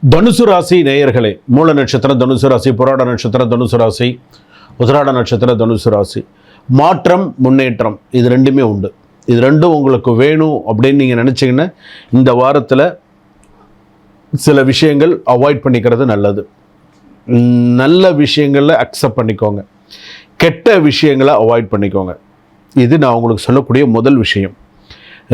தனுசு ராசி நேயர்களே, மூல நட்சத்திரம் தனுசு ராசி, புராட நட்சத்திரம் தனுசு ராசி, உத்திராட நட்சத்திரம் தனுசு ராசி. மாற்றம் முன்னேற்றம் இது ரெண்டுமே உண்டு. இது ரெண்டும் உங்களுக்கு வேணும் அப்படின்னு நீங்கள் நினச்சிங்கன்னா இந்த வாரத்தில் சில விஷயங்கள் அவாய்ட் பண்ணிக்கிறது நல்லது. நல்ல விஷயங்களை அக்செப்ட் பண்ணிக்கோங்க, கெட்ட விஷயங்களை அவாய்ட் பண்ணிக்கோங்க. இது நான் உங்களுக்கு சொல்லக்கூடிய முதல் விஷயம்.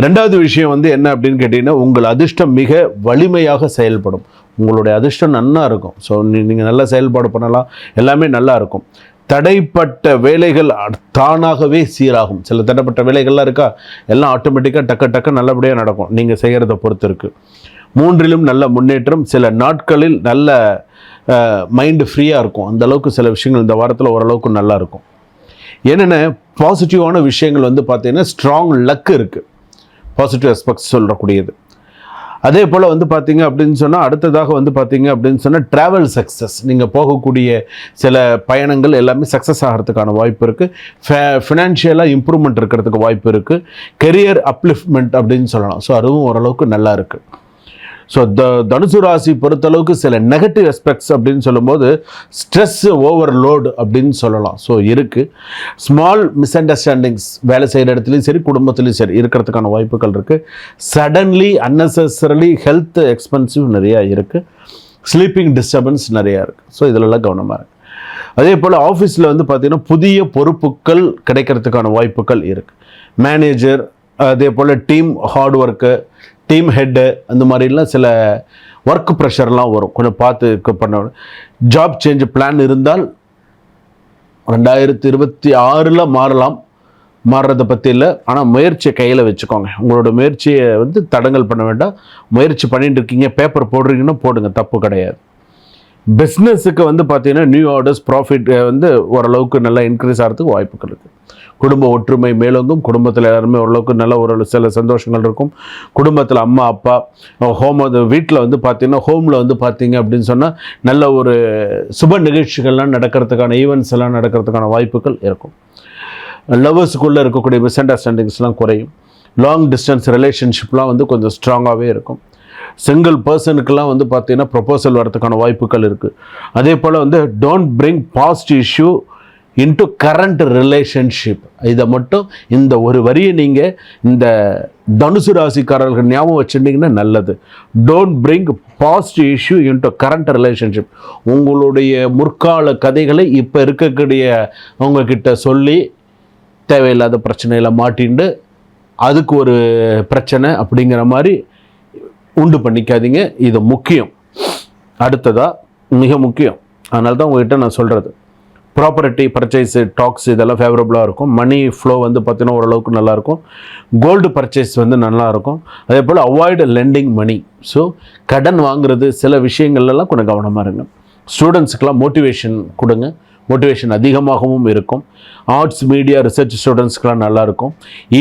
ரெண்டாவது விஷயம் என்ன அப்படின்னு கேட்டிங்கன்னா, உங்கள் அதிர்ஷ்டம் மிக வலிமையாக செயல்படும். உங்களுடைய அதிர்ஷ்டம் நல்லா இருக்கும். ஸோ நீங்கள் நல்லா செயல்பாடு பண்ணலாம், எல்லாமே நல்லா இருக்கும். தடைப்பட்ட வேலைகள் தானாகவே சீராகும். சில தடைப்பட்ட வேலைகள்லாம் இருக்கா, எல்லாம் ஆட்டோமேட்டிக்காக டக்கு நல்லபடியாக நடக்கும். நீங்கள் செய்கிறத பொறுத்து இருக்குது. மூன்றிலும் நல்ல முன்னேற்றம். சில நாட்களில் நல்ல மைண்டு ஃப்ரீயாக இருக்கும். அந்தளவுக்கு சில விஷயங்கள் இந்த வாரத்தில் ஓரளவுக்கு நல்லா இருக்கும். என்னென்ன பாசிட்டிவான விஷயங்கள் பார்த்தீங்கன்னா, ஸ்ட்ராங் லக் இருக்குது. பாசிட்டிவ் எஸ்பெக்ட்ஸ் சொல்லக்கூடியது. அதே போல் பார்த்தீங்க அப்படின்னு சொன்னால், அடுத்ததாக பார்த்தீங்க அப்படின்னு சொன்னால் ட்ராவல் சக்ஸஸ். நீங்கள் போகக்கூடிய சில பயணங்கள் எல்லாமே சக்ஸஸ் ஆகிறதுக்கான வாய்ப்பு இருக்குது. ஃபினான்ஷியலாக இம்ப்ரூவ்மெண்ட் இருக்கிறதுக்கு வாய்ப்பு இருக்குது. கெரியர் அப்லிஃப்ட்மெண்ட் அப்படின்னு சொல்லலாம். ஸோ அதுவும் ஓரளவுக்கு நல்லா இருக்குது. ஸோ தனுசு ராசி பொறுத்தளவுக்கு சில நெகட்டிவ் எஸ்பெக்ட்ஸ் அப்படின்னு சொல்லும்போது ஸ்ட்ரெஸ் ஓவர்லோடு அப்படின்னு சொல்லலாம். ஸோ இருக்குது. ஸ்மால் மிஸ் அண்டர்ஸ்டாண்டிங்ஸ் வேலை செய்கிற இடத்துலையும் சரி, குடும்பத்துலேயும் சரி இருக்கிறதுக்கான வாய்ப்புகள் இருக்குது. சடன்லி அன்னெசரிலி ஹெல்த் எக்ஸ்பென்சிவ் நிறையா இருக்குது. ஸ்லீப்பிங் டிஸ்டர்பன்ஸ் நிறையா இருக்குது. ஸோ இதிலெல்லாம் கவனமாக இருக்குது. அதே போல் ஆஃபீஸில் பார்த்தீங்கன்னா புதிய பொறுப்புகள் கிடைக்கிறதுக்கான வாய்ப்புகள் இருக்குது. மேனேஜர், அதே போல் team hard work, team head, அந்த மாதிரிலாம் சில ஒர்க் ப்ரெஷர்லாம் வரும். கொஞ்சம் பார்த்து பண்ண. ஜாப் சேஞ்ச் பிளான் இருந்தால் 2026 மாறலாம். மாறுறதை பற்றி இல்லை, ஆனால் முயற்சியை கையில் வச்சுக்கோங்க. உங்களோட முயற்சியை தடங்கல் பண்ண வேண்டாம். முயற்சி பண்ணிட்டு இருக்கீங்க, பேப்பர் போடுறீங்கன்னா போடுங்க, தப்பு கிடையாது. பிஸ்னஸுக்கு பார்த்தீங்கன்னா நியூ ஆர்டர்ஸ், ப்ராஃபிட் ஓரளவுக்கு நல்லா இன்க்ரீஸ் ஆகிறதுக்கு வாய்ப்புகள் இருக்குது. குடும்ப ஒற்றுமை மேலோங்கும். குடும்பத்தில் எல்லாருமே ஓரளவுக்கு நல்ல சில சந்தோஷங்கள் இருக்கும். குடும்பத்தில் அம்மா அப்பா வீட்டில் பார்த்தீங்கன்னா ஹோமில் பார்த்தீங்க அப்படின்னு சொன்னால் நல்ல ஒரு சுப நிகழ்ச்சிகள்லாம் நடக்கிறதுக்கான, ஈவெண்ட்ஸ் எல்லாம் நடக்கிறதுக்கான வாய்ப்புகள் இருக்கும். லவ்வர்ஸுக்குள்ளே இருக்கக்கூடிய மிஸ் அண்டர்ஸ்டாண்டிங்ஸ்லாம் குறையும். லாங் டிஸ்டன்ஸ் ரிலேஷன்ஷிப்லாம் கொஞ்சம் ஸ்ட்ராங்காகவே இருக்கும். சிங்கிள் பர்சனுக்கெல்லாம் பார்த்தீங்கன்னா ப்ரொபோசல் வரதுக்கான வாய்ப்புகள் இருக்குது. அதே போல் don't bring past issue into current relationship. இதை மட்டும் இந்த ஒரு வரியை நீங்கள் இந்த தனுசு ராசிக்காரர்கள் ஞாபகம் வச்சுட்டிங்கன்னா நல்லது. Don't bring past issue into current relationship. உங்களுடைய முற்கால கதைகளை இப்போ இருக்கக்கூடிய அவங்கக்கிட்ட சொல்லி தேவையில்லாத பிரச்சனையில் மாட்டிண்டு அதுக்கு ஒரு பிரச்சனை அப்படிங்கிற மாதிரி உண்டு பண்ணிக்காதீங்க. இது முக்கியம். அடுத்ததாக மிக முக்கியம். அதனால தான் உங்கள்கிட்ட நான் சொல்கிறது, ப்ராப்பர்ட்டி பர்ச்சேஸு, டாக்ஸ் இதெல்லாம் ஃபேவரபுளாக இருக்கும். மணி ஃப்ளோ பார்த்தீங்கன்னா ஓரளவுக்கு நல்லாயிருக்கும். கோல்டு பர்ச்சேஸ் நல்லாயிருக்கும். அதே போல் அவாய்டு லெண்டிங் மணி. ஸோ கடன் வாங்குறது சில விஷயங்கள்லாம் கொஞ்சம் கவனமாக இருங்க. ஸ்டூடெண்ட்ஸுக்கெல்லாம் மோட்டிவேஷன் கொடுங்க. மோட்டிவேஷன் அதிகமாகவும் இருக்கும். ஆர்ட்ஸ், மீடியா, ரிசர்ச் ஸ்டூடெண்ட்ஸ்க்கெலாம் நல்லாயிருக்கும்.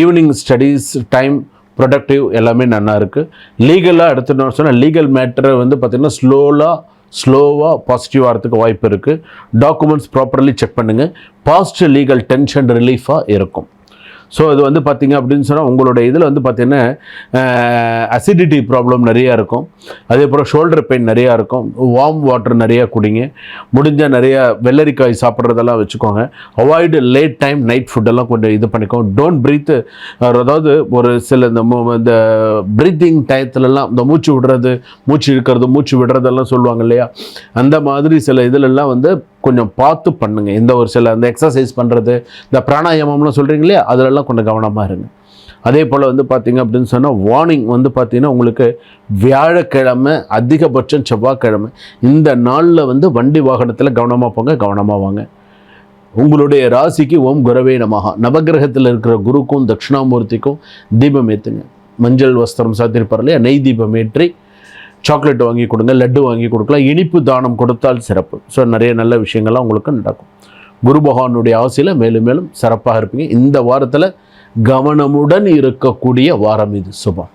ஈவினிங் ஸ்டடீஸ் டைம் ப்ரொடக்டிவ் எல்லாமே நல்லா இருக்குது. லீகலாக எடுத்துகிட்டோம்னு சொன்னால் லீகல் மேட்டரை பார்த்திங்கன்னா ஸ்லோவாக பாசிட்டிவ் ஆகிறதுக்கு வாய்ப்பு இருக்குது. டாக்குமெண்ட்ஸ் ப்ராப்பர்லி செக் பண்ணுங்கள். பாஸ்ட் லீகல் டென்ஷன் ரிலீஃபாக இருக்கும். ஸோ இது பார்த்திங்க அப்படின்னு சொன்னால் உங்களுடைய இதில் பார்த்திங்கன்னா அசிடிட்டி ப்ராப்ளம் நிறையா இருக்கும். அதே போல் ஷோல்டர் பெயின் நிறையா இருக்கும். வார்ம் வாட்டர் நிறையா குடிங்க. முடிஞ்சால் நிறையா வெள்ளரிக்காய் சாப்பிட்றதெல்லாம் வச்சுக்கோங்க. அவாய்டு லேட் டைம் நைட் ஃபுட்டெல்லாம் கொஞ்சம் இது பண்ணிக்கோங்க. டோன்ட் ப்ரீத், அதாவது ஒரு சில இந்த ப்ரீத்திங் டயத்துலலாம் இந்த மூச்சு விடுறது, மூச்சு இழுக்கிறது, மூச்சு விடுறதெல்லாம் சொல்லுவாங்க இல்லையா, அந்த மாதிரி சில இதிலெல்லாம் கொஞ்சம் பார்த்து பண்ணுங்கள். இந்த ஒரு சில அந்த எக்ஸசைஸ் பண்ணுறது, இந்த பிராணாயாமம்லாம் சொல்கிறீங்க இல்லையா, அதிலெல்லாம் கொஞ்சம் கவனமாக இருங்க. அதே போல் பார்த்தீங்க அப்படின்னு சொன்னால் வார்னிங் பார்த்தீங்கன்னா உங்களுக்கு வியாழக்கிழமை, அதிகபட்சம் செவ்வாய்க்கிழமை, இந்த நாளில் வண்டி வாகனத்தில் கவனமாக போங்க, கவனமாக வாங்க. உங்களுடைய ராசிக்கு ஓம் குரவே நமஹா. நவகிரகத்தில் இருக்கிற குருக்கும் தட்சிணாமூர்த்திக்கும் தீபம் ஏற்றுங்க. மஞ்சள் வஸ்திரம் சாத்திருப்பார் இல்லையா, நெய் தீபம் ஏற்றி சாக்லேட் வாங்கி கொடுங்க, லட்டு வாங்கி கொடுக்கலாம். இனிப்பு தானம் கொடுத்தால் சிறப்பு. ஸோ நிறைய நல்ல விஷயங்கள்லாம் உங்களுக்கு நடக்கும். குரு பகவானுடைய ஆசையில் மேலும் மேலும் சிறப்பாக இருப்பீங்க. இந்த வாரத்தில் கவனமுடன் இருக்கக்கூடிய வாரம் இது. சுபம்.